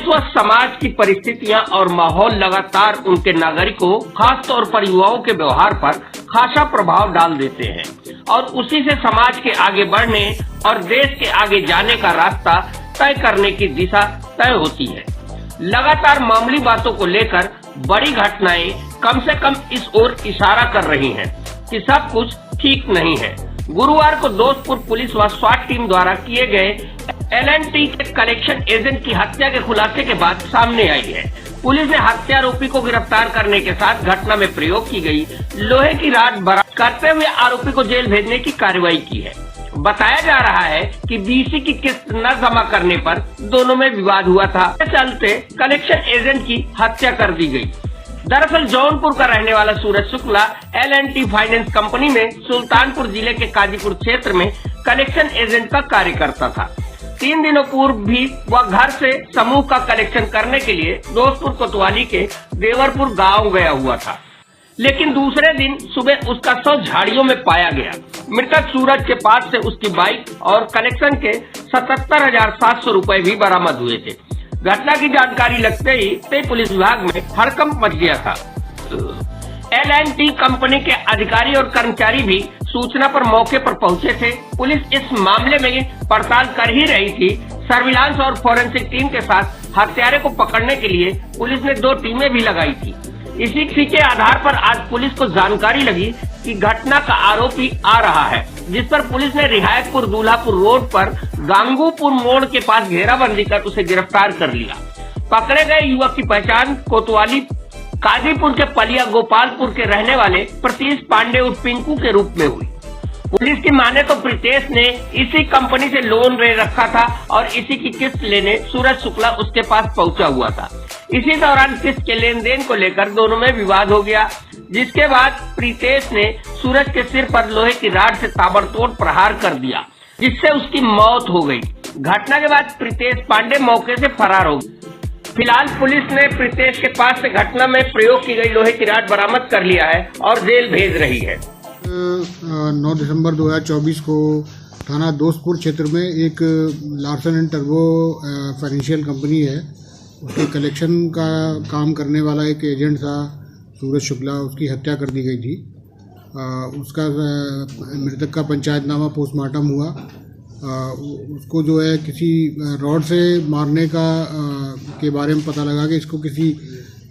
व समाज की परिस्थितियां और माहौल लगातार उनके नागरिकों, खासतौर पर युवाओं के व्यवहार पर खासा प्रभाव डाल देते हैं और उसी से समाज के आगे बढ़ने और देश के आगे जाने का रास्ता तय करने की दिशा तय होती है। लगातार मामूली बातों को लेकर बड़ी घटनाएं कम से कम इस ओर इशारा कर रही हैं कि सब कुछ ठीक नहीं है। गुरुवार को दोस्तपुर पुलिस व स्वाट टीम द्वारा किए गए L&T के कलेक्शन एजेंट की हत्या के खुलासे के बाद सामने आई है। पुलिस ने हत्यारोपी को गिरफ्तार करने के साथ घटना में प्रयोग की गई लोहे की रॉड बरामद करते हुए आरोपी को जेल भेजने की कार्रवाई की है। बताया जा रहा है कि बीसी की किस्त न जमा करने पर दोनों में विवाद हुआ था, चलते कलेक्शन एजेंट की हत्या कर दी गई। दरअसल जौनपुर का रहने वाला सूरज शुक्ला L&T फाइनेंस कंपनी में सुल्तानपुर जिले के काजीपुर क्षेत्र में कलेक्शन एजेंट का कार्य करता था। 3 दिनों पूर्व भी वह घर से समूह का कलेक्शन करने के लिए दोस्तपुर कोतवाली के देवरपुर गांव गया हुआ था, लेकिन दूसरे दिन सुबह उसका शव झाड़ियों में पाया गया। मृतक सूरज के पास से उसकी बाइक और कलेक्शन के 77,700 रुपए भी बरामद हुए थे। घटना की जानकारी लगते ही पुलिस विभाग में हड़कंप मच गया था। L&T कंपनी के अधिकारी और कर्मचारी भी सूचना पर मौके पर पहुंचे थे। पुलिस इस मामले में पड़ताल कर ही रही थी। सर्विलांस और फोरेंसिक टीम के साथ हत्यारे को पकड़ने के लिए पुलिस ने 2 टीमें भी लगाई थी। इसी के आधार पर आज पुलिस को जानकारी लगी कि घटना का आरोपी आ रहा है, जिस पर पुलिस ने रिहायतपुर दूल्हापुर रोड पर गांगूपुर मोड़ के पास घेराबंदी कर उसे गिरफ्तार कर लिया। पकड़े गए युवक की पहचान कोतवाली काजीपुर के पलिया गोपालपुर के रहने वाले प्रतीश पांडे उर्फ पिंकू के रूप में हुई। पुलिस की माने तो प्रीतेश ने इसी कंपनी से लोन ले रखा था और इसी की किस्त लेने सूरज शुक्ला उसके पास पहुंचा हुआ था। इसी दौरान किस्त के लेन देन को लेकर दोनों में विवाद हो गया, जिसके बाद प्रीतेश ने सूरज के सिर पर लोहे की रॉड से ताबड़तोड़ प्रहार कर दिया, जिससे उसकी मौत हो गई। घटना के बाद प्रीतेश पांडे मौके से फरार हो गए। फिलहाल पुलिस ने प्रीतेश के पास से घटना में प्रयोग की गई लोहे की रॉड बरामद कर लिया है और जेल भेज रही है। 9 दिसंबर 2024 को थाना दोस्तपुर क्षेत्र में एक Larsen and turbo financial company है, उसके कलेक्शन का काम करने वाला एक एजेंट था सूरज शुक्ला, उसकी हत्या कर दी गई थी। उसका मृतक का पंचायतनामा पोस्टमार्टम हुआ। उसको जो है किसी रॉड से मारने का के बारे में पता लगा कि इसको किसी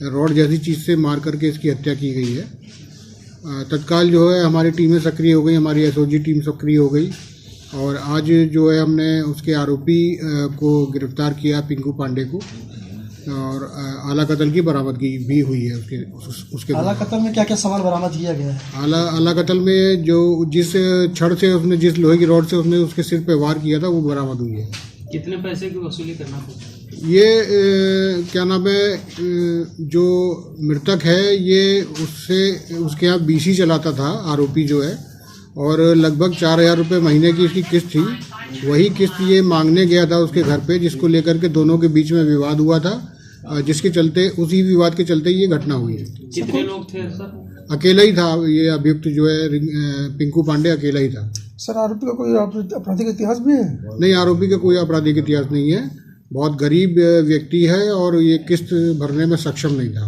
रॉड जैसी चीज़ से मार करके इसकी हत्या की गई है। तत्काल जो है हमारी टीमें सक्रिय हो गई, हमारी SOG टीम सक्रिय हो गई और आज जो है हमने उसके आरोपी को गिरफ्तार किया, पिंकू पांडे को, और आला कत्ल की बरामदगी भी हुई है। उसके आला कत्ल में क्या क्या सामान बरामद किया गया है? आला कत्ल में जो जिस छड़ से उसने, जिस लोहे की रॉड से उसने उसके सिर पे वार किया था, वो बरामद हुई है। कितने पैसे की वसूली करना पड़ा? ये क्या नाम है, जो मृतक है ये उसके यहाँ BC चलाता था आरोपी जो है, और लगभग 4,000 रुपये महीने की इसकी किस्त थी। वही किस्त ये मांगने गया था उसके घर पे, जिसको लेकर के दोनों के बीच में विवाद हुआ था, जिसके चलते, उसी विवाद के चलते ये घटना हुई है। कितने लोग थे सर? अकेला ही था ये अभियुक्त जो है, पिंकू पांडे अकेला ही था। सर आरोपी का कोई आपराधिक इतिहास भी है? नहीं, आरोपी का कोई आपराधिक इतिहास नहीं है। बहुत गरीब व्यक्ति है और ये किस्त भरने में सक्षम नहीं था।